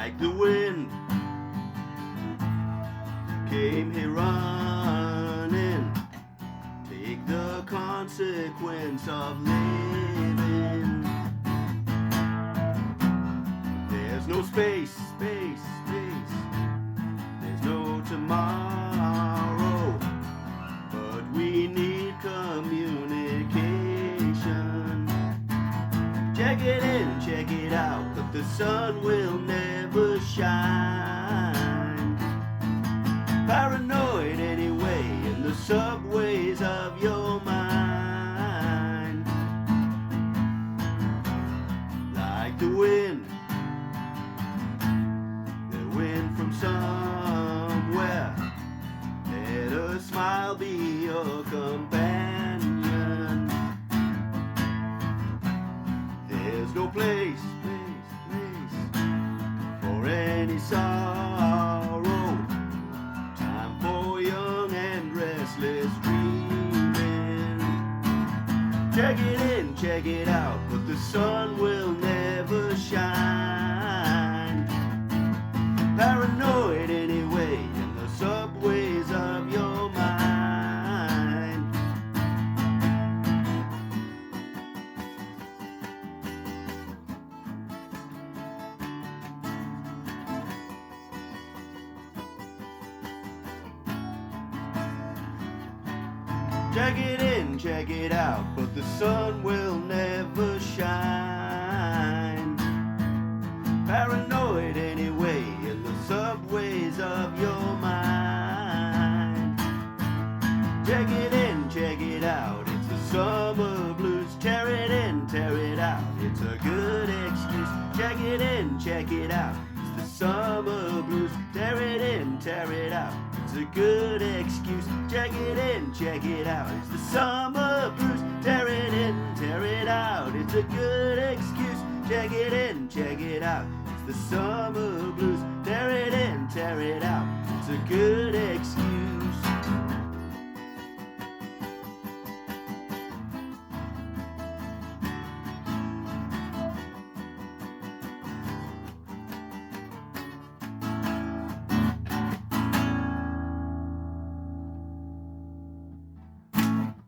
like the wind. Came here running, take the consequence of living. There's no space, space, space. There's no tomorrow, but we need communication. Check it in, check it out, but the sun will never shine. Paranoid anyway in the subways of your mind. Like the wind from somewhere, let a smile be your companion. There's no place, place, place for any sorrow. Time for young and restless dreaming. Check it in, check it out, but the sun will never shine. Paranoid anyway in the subways of your mind. Check it in, check it out, but the sun will never shine. Paranoid anyway in the subways of your mind. Check it in, check it out, it's the summer blues. Tear it in, tear it out, it's a good excuse. Check it in, check it out, it's the summer blues. Tear it in, tear it out, it's a good excuse. Check it in, check it out, it's the summer blues. Tear it in, tear it out, it's a good excuse. Check it in, check it out, it's the summer blues. Tear it in, tear it out, it's a good excuse.